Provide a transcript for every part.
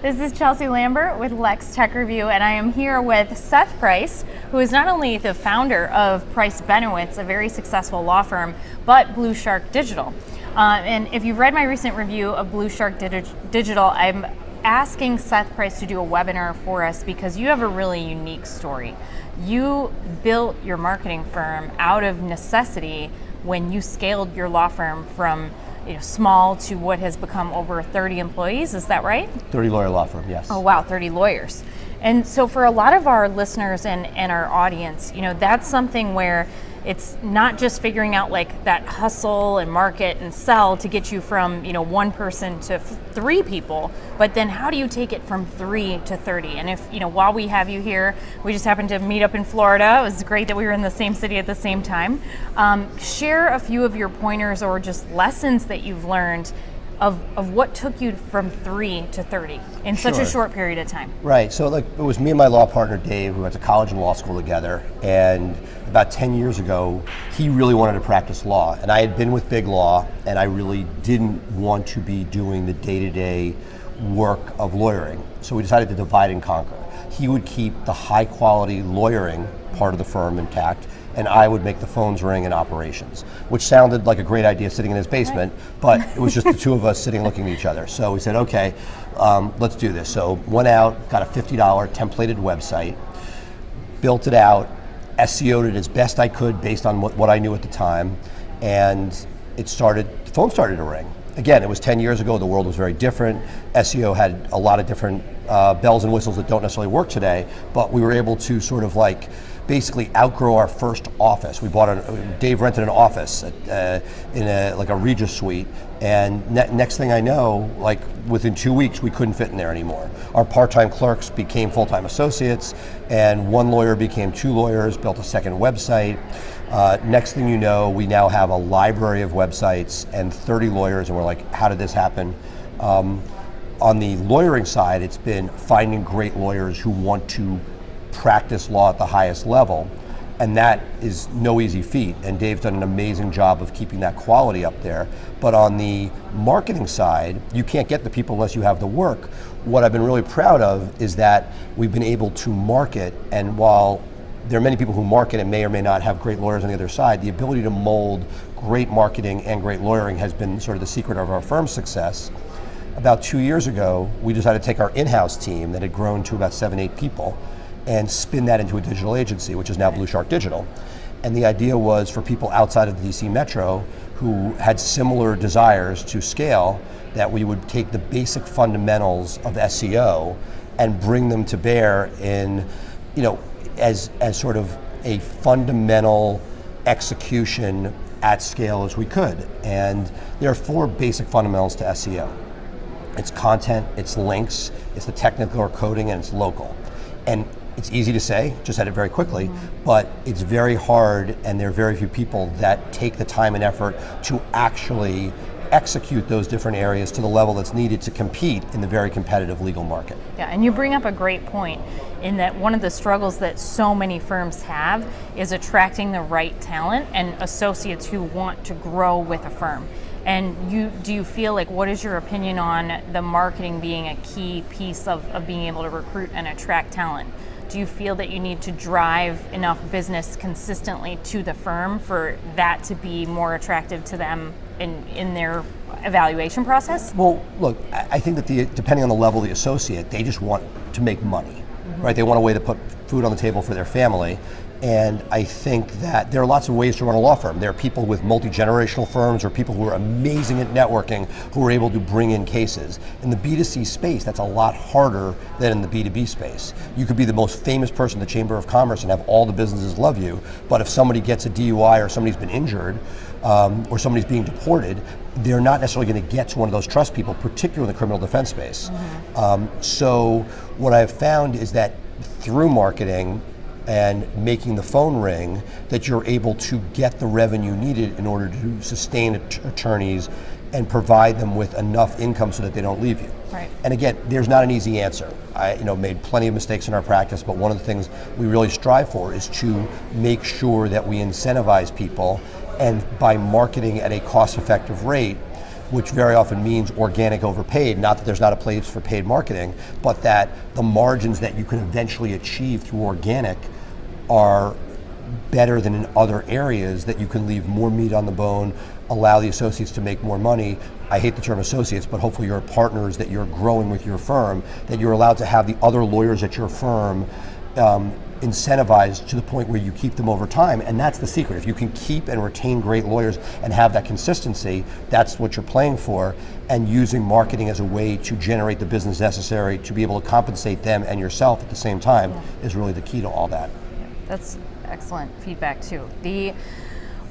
This is Chelsea Lambert with Lex Tech Review, and I am here with Seth Price, who is not only the founder of Price Benowitz, a very successful law firm, but Blue Shark Digital. And if you've read my recent review of Blue Shark Digital, I'm asking Seth Price to do a webinar for us because you have a really unique story. You built your marketing firm out of necessity when you scaled your law firm from small to what has become over 30 employees, is that right? 30 lawyer law firm, yes. Oh wow, 30 lawyers. And so for a lot of our listeners and our audience, that's something where it's not just figuring out like that hustle and market and sell to get you from one person to three people, but then how do you take it from 3 to 30? And if while we have you here, we just happened to meet up in Florida. It was great that we were in the same city at the same time. Share a few of your pointers or just lessons that you've learned of what took you from 3 to 30 in such a short period of time. Right, so it was me and my law partner Dave, who went to college and law school together, and about 10 years ago, he really wanted to practice law, and I had been with big law, and I really didn't want to be doing the day-to-day work of lawyering, so we decided to divide and conquer. He would keep the high-quality lawyering part of the firm intact, and I would make the phones ring in operations, which sounded like a great idea sitting in his basement, but it was just the two of us sitting looking at each other. So we said, okay, let's do this. So went out, got a $50 templated website, built it out, SEO'd it as best I could based on what I knew at the time, and the phone started to ring. Again, it was 10 years ago, the world was very different. SEO had a lot of different bells and whistles that don't necessarily work today, but we were able to sort of basically outgrow our first office. Dave rented an office in a Regis suite, and next thing I know, within 2 weeks, we couldn't fit in there anymore. Our part-time clerks became full-time associates, and one lawyer became 2 lawyers, built a second website. Next thing you know, we now have a library of websites and 30 lawyers, and we're like, how did this happen? On the lawyering side, it's been finding great lawyers who want to practice law at the highest level, and that is no easy feat, and Dave's done an amazing job of keeping that quality up there. But on the marketing side, you can't get the people unless you have the work. What I've been really proud of is that we've been able to market, and while there are many people who market and may or may not have great lawyers on the other side, the ability to mold great marketing and great lawyering has been sort of the secret of our firm's success. About 2 years ago, we decided to take our in-house team that had grown to about 7-8 people and spin that into a digital agency, which is now Blue Shark Digital. And the idea was for people outside of the DC Metro who had similar desires to scale, that we would take the basic fundamentals of SEO and bring them to bear in, as sort of a fundamental execution at scale as we could. And there are 4 basic fundamentals to SEO. It's content, it's links, it's the technical or coding, and it's local. And it's easy to say, just said it very quickly, but it's very hard, and there are very few people that take the time and effort to actually execute those different areas to the level that's needed to compete in the very competitive legal market. Yeah, and you bring up a great point in that one of the struggles that so many firms have is attracting the right talent and associates who want to grow with a firm. And do you feel what is your opinion on the marketing being a key piece of being able to recruit and attract talent? Do you feel that you need to drive enough business consistently to the firm for that to be more attractive to them in their evaluation process? Well, look, I think that depending on the level of the associate, they just want to make money, right? They want a way to put food on the table for their family. And I think that there are lots of ways to run a law firm. There are people with multi-generational firms or people who are amazing at networking who are able to bring in cases. In the B2C space, that's a lot harder than in the B2B space. You could be the most famous person in the Chamber of Commerce and have all the businesses love you, but if somebody gets a DUI or somebody's been injured or somebody's being deported, they're not necessarily going to get to one of those trust people, particularly in the criminal defense space. So what I've found is that through marketing and making the phone ring, that you're able to get the revenue needed in order to sustain attorneys and provide them with enough income so that they don't leave you. Right. And again, there's not an easy answer. I made plenty of mistakes in our practice, but one of the things we really strive for is to make sure that we incentivize people, and by marketing at a cost-effective rate, which very often means organic over paid. Not that there's not a place for paid marketing, but that the margins that you can eventually achieve through organic are better than in other areas, that you can leave more meat on the bone, allow the associates to make more money. I hate the term associates, but hopefully your partners that you're growing with your firm, that you're allowed to have the other lawyers at your firm incentivized to the point where you keep them over time. And that's the secret. If you can keep and retain great lawyers and have that consistency, that's what you're playing for. And using marketing as a way to generate the business necessary to be able to compensate them and yourself at the same time is really the key to all that. That's excellent feedback too. The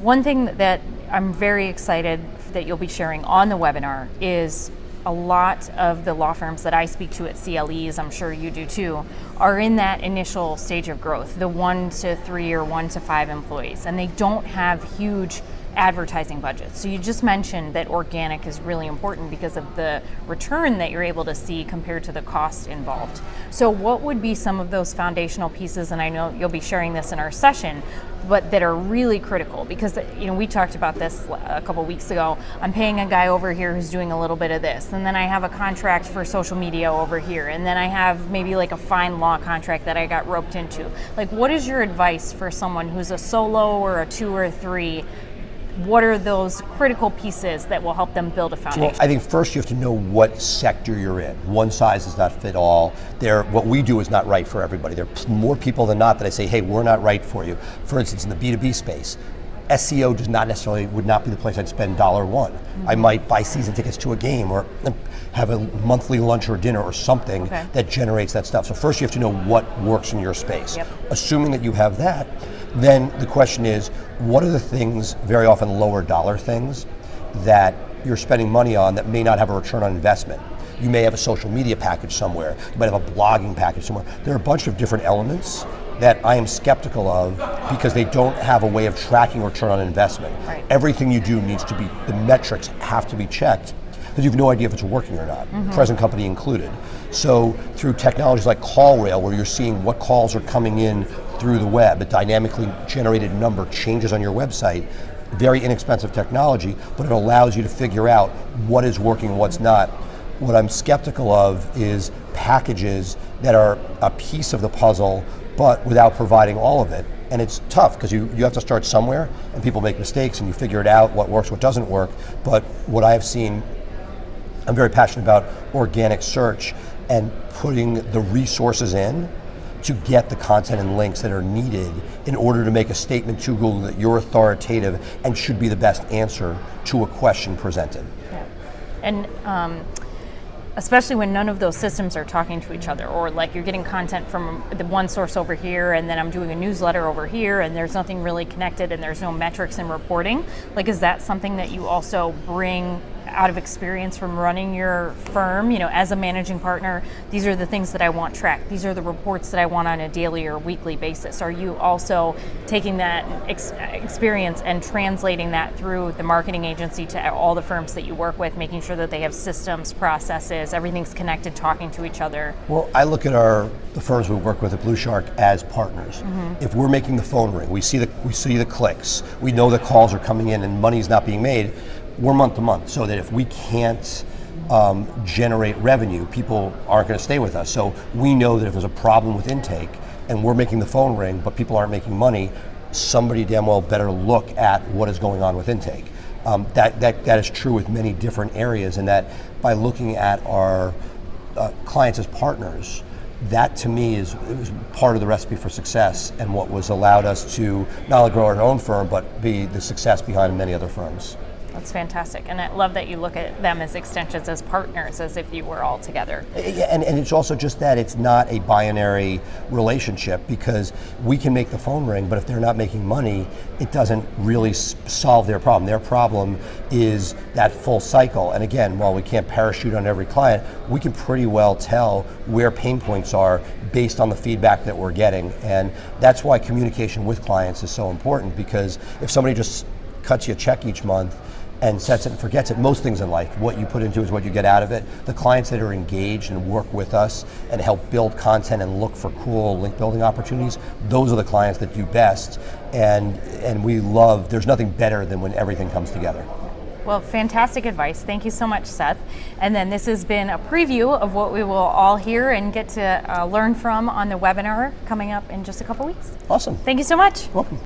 one thing that I'm very excited that you'll be sharing on the webinar is a lot of the law firms that I speak to at CLEs, I'm sure you do too, are in that initial stage of growth, the 1 to 3 or 1 to 5 employees, and they don't have huge advertising budgets. So you just mentioned that organic is really important because of the return that you're able to see compared to the cost involved. So what would be some of those foundational pieces, and I know you'll be sharing this in our session, but that are really critical? Because we talked about this a couple weeks ago. I'm paying a guy over here who's doing a little bit of this, and then I have a contract for social media over here, and then I have maybe like a fine law contract that I got roped into. Like, what is your advice for someone who's a solo or a 2 or a 3? What are those critical pieces that will help them build a foundation? Well, I think first you have to know what sector you're in. One size does not fit all. What we do is not right for everybody. There are more people than not that I say, hey, we're not right for you. For instance, in the B2B space, SEO would not be the place I'd spend $1. Mm-hmm. I might buy season tickets to a game or have a monthly lunch or dinner or something that generates that stuff. So first you have to know what works in your space. Yep. Assuming that you have that, then the question is, what are the things, very often lower dollar things, that you're spending money on that may not have a return on investment? You may have a social media package somewhere. You might have a blogging package somewhere. There are a bunch of different elements that I am skeptical of because they don't have a way of tracking return on investment. Right. Everything you do needs to be, the metrics have to be checked, because you have no idea if it's working or not, present company included. So through technologies like CallRail, where you're seeing what calls are coming in through the web, a dynamically generated number changes on your website, very inexpensive technology, but it allows you to figure out what is working and what's not. What I'm skeptical of is packages that are a piece of the puzzle, but without providing all of it. And it's tough because you have to start somewhere, and people make mistakes and you figure it out, what works, what doesn't work. But what I've seen, I'm very passionate about organic search and putting the resources in to get the content and links that are needed in order to make a statement to Google that you're authoritative and should be the best answer to a question presented. Yeah. And especially when none of those systems are talking to each other, or like you're getting content from the one source over here and then I'm doing a newsletter over here and there's nothing really connected and there's no metrics and reporting. Like, is that something that you also bring out of experience from running your firm? As a managing partner, these are the things that I want tracked. These are the reports that I want on a daily or weekly basis. Are you also taking that experience and translating that through the marketing agency to all the firms that you work with, making sure that they have systems, processes, everything's connected, talking to each other? Well, I look at the firms we work with at Blue Shark as partners. Mm-hmm. If we're making the phone ring, we see the clicks, we know the calls are coming in and money's not being made, we're month to month, so that if we can't generate revenue, people aren't going to stay with us. So we know that if there's a problem with intake and we're making the phone ring, but people aren't making money, somebody damn well better look at what is going on with intake. That is true with many different areas, and that by looking at our clients as partners, that to me is part of the recipe for success and what was allowed us to not only grow our own firm, but be the success behind many other firms. That's fantastic, and I love that you look at them as extensions, as partners, as if you were all together. And it's also just that it's not a binary relationship, because we can make the phone ring, but if they're not making money, it doesn't really solve their problem. Their problem is that full cycle. And again, while we can't parachute on every client, we can pretty well tell where pain points are based on the feedback that we're getting. And that's why communication with clients is so important, because if somebody just cuts you a check each month and sets it and forgets it, most things in life, what you put into is what you get out of it. The clients that are engaged and work with us and help build content and look for cool link building opportunities, those are the clients that do best. And we love, there's nothing better than when everything comes together. Well, fantastic advice. Thank you so much, Seth. And then this has been a preview of what we will all hear and get to learn from on the webinar coming up in just a couple weeks. Awesome. Thank you so much. Welcome.